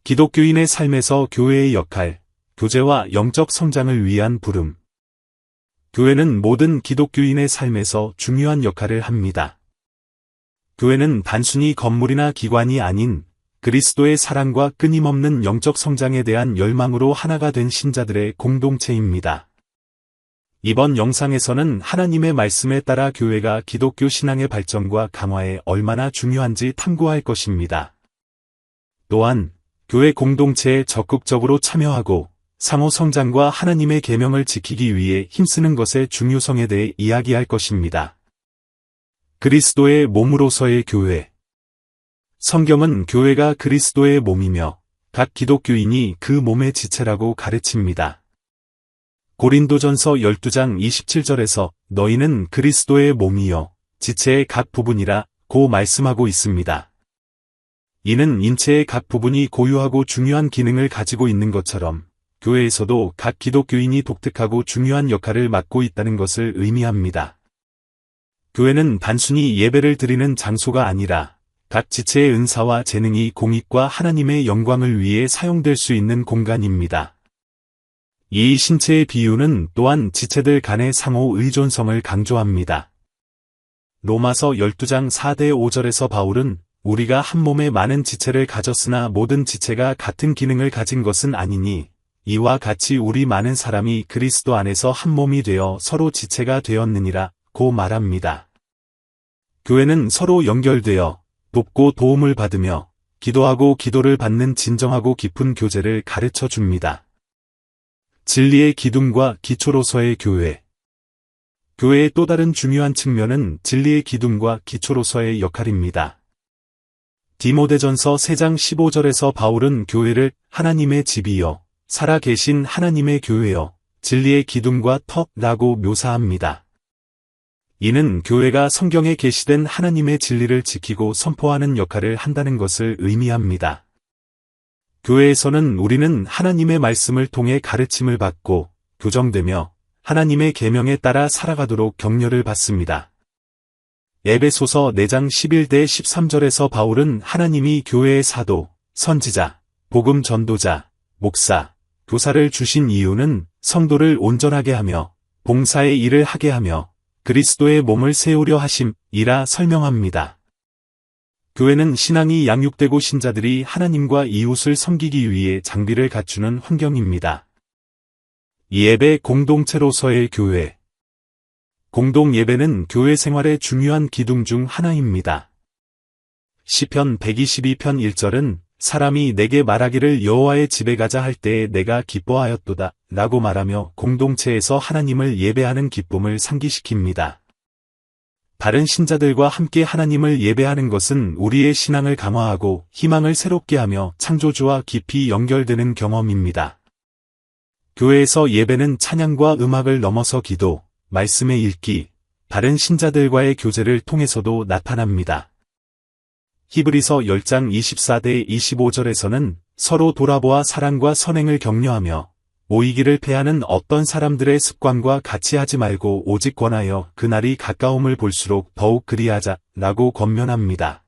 기독교인의 삶에서 교회의 역할, 교제와 영적 성장을 위한 부름. 교회는 모든 기독교인의 삶에서 중요한 역할을 합니다. 교회는 단순히 건물이나 기관이 아닌 그리스도의 사랑과 끊임없는 영적 성장에 대한 열망으로 하나가 된 신자들의 공동체입니다. 이번 영상에서는 하나님의 말씀에 따라 교회가 기독교 신앙의 발전과 강화에 얼마나 중요한지 탐구할 것입니다. 또한 교회 공동체에 적극적으로 참여하고 상호 성장과 하나님의 계명을 지키기 위해 힘쓰는 것의 중요성에 대해 이야기할 것입니다. 그리스도의 몸으로서의 교회. 성경은 교회가 그리스도의 몸이며 각 기독교인이 그 몸의 지체라고 가르칩니다. 고린도전서 12장 27절에서 너희는 그리스도의 몸이요 지체의 각 부분이라 고 말씀하고 있습니다. 이는 인체의 각 부분이 고유하고 중요한 기능을 가지고 있는 것처럼 교회에서도 각 기독교인이 독특하고 중요한 역할을 맡고 있다는 것을 의미합니다. 교회는 단순히 예배를 드리는 장소가 아니라 각 지체의 은사와 재능이 공익과 하나님의 영광을 위해 사용될 수 있는 공간입니다. 이 신체의 비유는 또한 지체들 간의 상호 의존성을 강조합니다. 로마서 12장 4대 5절에서 바울은 우리가 한 몸에 많은 지체를 가졌으나 모든 지체가 같은 기능을 가진 것은 아니니 이와 같이 우리 많은 사람이 그리스도 안에서 한 몸이 되어 서로 지체가 되었느니라 고 말합니다. 교회는 서로 연결되어 돕고 도움을 받으며 기도하고 기도를 받는 진정하고 깊은 교제를 가르쳐 줍니다. 진리의 기둥과 기초로서의 교회. 교회의 또 다른 중요한 측면은 진리의 기둥과 기초로서의 역할입니다. 디모데전서 3장 15절에서 바울은 교회를 하나님의 집이요 살아 계신 하나님의 교회요 진리의 기둥과 턱라고 묘사합니다. 이는 교회가 성경에 계시된 하나님의 진리를 지키고 선포하는 역할을 한다는 것을 의미합니다. 교회에서는 우리는 하나님의 말씀을 통해 가르침을 받고 교정되며 하나님의 계명에 따라 살아가도록 격려를 받습니다. 에베소서 4장 11대 13절에서 바울은 하나님이 교회의 사도, 선지자, 복음 전도자, 목사, 교사를 주신 이유는 성도를 온전하게 하며 봉사의 일을 하게 하며 그리스도의 몸을 세우려 하심이라 설명합니다. 교회는 신앙이 양육되고 신자들이 하나님과 이웃을 섬기기 위해 장비를 갖추는 환경입니다. 예배 공동체로서의 교회. 공동 예배는 교회 생활의 중요한 기둥 중 하나입니다. 시편 122편 1절은 사람이 내게 말하기를 여호와의 집에 가자 할 때에 내가 기뻐하였도다 라고 말하며 공동체에서 하나님을 예배하는 기쁨을 상기시킵니다. 다른 신자들과 함께 하나님을 예배하는 것은 우리의 신앙을 강화하고 희망을 새롭게 하며 창조주와 깊이 연결되는 경험입니다. 교회에서 예배는 찬양과 음악을 넘어서 기도, 말씀의 읽기, 다른 신자들과의 교제를 통해서도 나타납니다. 히브리서 10장 24대 25절에서는 서로 돌아보아 사랑과 선행을 격려하며 모이기를 패하는 어떤 사람들의 습관과 같이 하지 말고 오직 권하여 그날이 가까움을 볼수록 더욱 그리하자라고 권면합니다.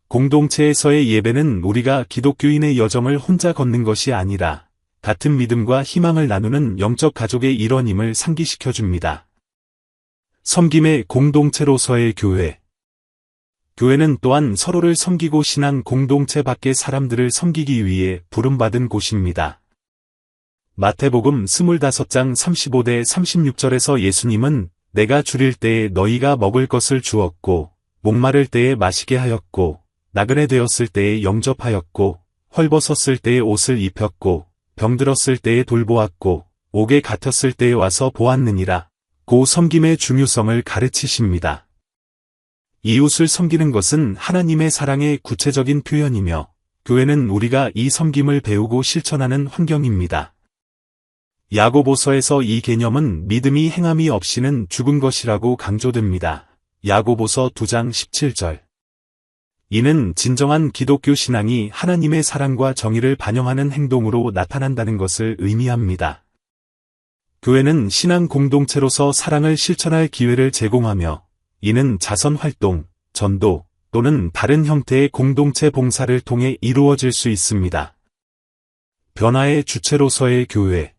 공동체에서의 예배는 우리가 기독교인의 여정을 혼자 걷는 것이 아니라 같은 믿음과 희망을 나누는 영적 가족의 일원임을 상기시켜줍니다. 섬김의 공동체로서의 교회. 교회는 또한 서로를 섬기고 신앙 공동체 밖의 사람들을 섬기기 위해 부름받은 곳입니다. 마태복음 25장 35대 36절에서 예수님은 내가 줄일 때에 너희가 먹을 것을 주었고 목마를 때에 마시게 하였고 나그네 되었을 때에 영접하였고 헐벗었을 때에 옷을 입혔고 병들었을 때에 돌보았고 옥에 갇혔을 때에 와서 보았느니라 고 섬김의 중요성을 가르치십니다. 이웃을 섬기는 것은 하나님의 사랑의 구체적인 표현이며 교회는 우리가 이 섬김을 배우고 실천하는 환경입니다. 야고보서에서 이 개념은 믿음이 행함이 없이는 죽은 것이라고 강조됩니다. 야고보서 2장 17절. 이는 진정한 기독교 신앙이 하나님의 사랑과 정의를 반영하는 행동으로 나타난다는 것을 의미합니다. 교회는 신앙 공동체로서 사랑을 실천할 기회를 제공하며 이는 자선 활동, 전도, 또는 다른 형태의 공동체 봉사를 통해 이루어질 수 있습니다. 변화의 주체로서의 교회.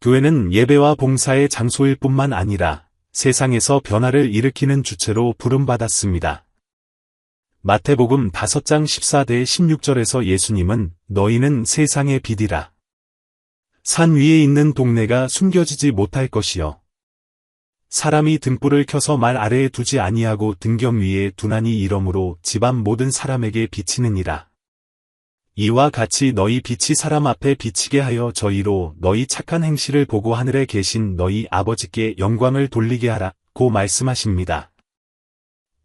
교회는 예배와 봉사의 장소일 뿐만 아니라 세상에서 변화를 일으키는 주체로 부름받았습니다. 마태복음 5장 14-16절에서 예수님은 너희는 세상의 빛이라. 산 위에 있는 동네가 숨겨지지 못할 것이요. 사람이 등불을 켜서 말 아래에 두지 아니하고 등경 위에 두나니 이러므로 집안 모든 사람에게 비치느니라. 이와 같이 너희 빛이 사람 앞에 비치게 하여 저희로 너희 착한 행실을 보고 하늘에 계신 너희 아버지께 영광을 돌리게 하라고 말씀하십니다.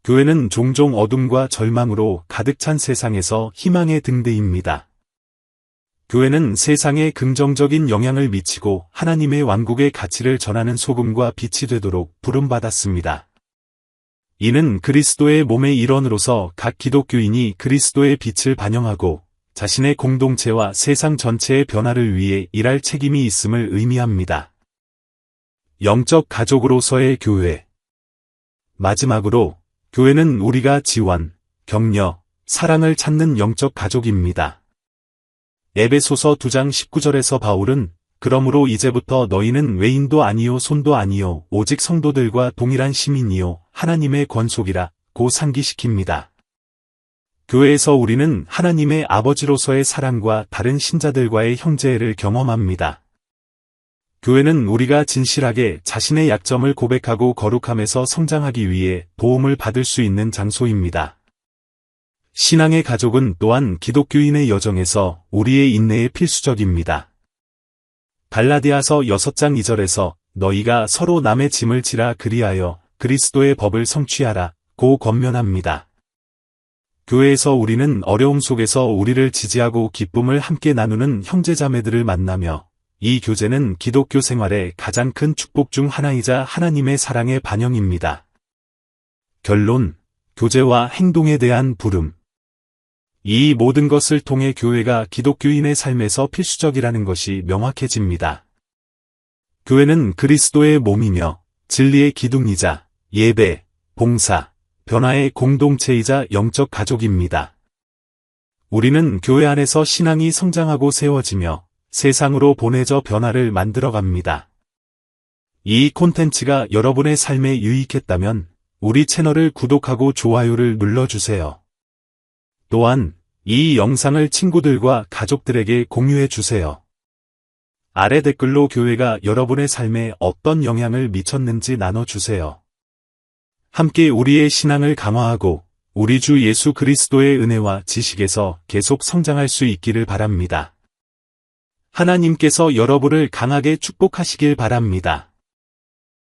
교회는 종종 어둠과 절망으로 가득 찬 세상에서 희망의 등대입니다. 교회는 세상에 긍정적인 영향을 미치고 하나님의 왕국의 가치를 전하는 소금과 빛이 되도록 부름받았습니다. 이는 그리스도의 몸의 일원으로서 각 기독교인이 그리스도의 빛을 반영하고 자신의 공동체와 세상 전체의 변화를 위해 일할 책임이 있음을 의미합니다. 영적 가족으로서의 교회. 마지막으로 교회는 우리가 지원, 격려, 사랑을 찾는 영적 가족입니다. 에베소서 2장 19절에서 바울은 그러므로 이제부터 너희는 외인도 아니요 손도 아니요 오직 성도들과 동일한 시민이요 하나님의 권속이라고 상기시킵니다. 교회에서 우리는 하나님의 아버지로서의 사랑과 다른 신자들과의 형제를 경험합니다. 교회는 우리가 진실하게 자신의 약점을 고백하고 거룩함에서 성장하기 위해 도움을 받을 수 있는 장소입니다. 신앙의 가족은 또한 기독교인의 여정에서 우리의 인내에 필수적입니다. 갈라디아서 6장 2절에서 너희가 서로 남의 짐을 지라 그리하여 그리스도의 법을 성취하라고 권면합니다. 교회에서 우리는 어려움 속에서 우리를 지지하고 기쁨을 함께 나누는 형제자매들을 만나며 이 교제는 기독교 생활의 가장 큰 축복 중 하나이자 하나님의 사랑의 반영입니다. 결론, 교제와 행동에 대한 부름. 이 모든 것을 통해 교회가 기독교인의 삶에서 필수적이라는 것이 명확해집니다. 교회는 그리스도의 몸이며 진리의 기둥이자 예배, 봉사, 변화의 공동체이자 영적 가족입니다. 우리는 교회 안에서 신앙이 성장하고 세워지며 세상으로 보내져 변화를 만들어갑니다. 이 콘텐츠가 여러분의 삶에 유익했다면 우리 채널을 구독하고 좋아요를 눌러주세요. 또한 이 영상을 친구들과 가족들에게 공유해 주세요. 아래 댓글로 교회가 여러분의 삶에 어떤 영향을 미쳤는지 나눠주세요. 함께 우리의 신앙을 강화하고 우리 주 예수 그리스도의 은혜와 지식에서 계속 성장할 수 있기를 바랍니다. 하나님께서 여러분을 강하게 축복하시길 바랍니다.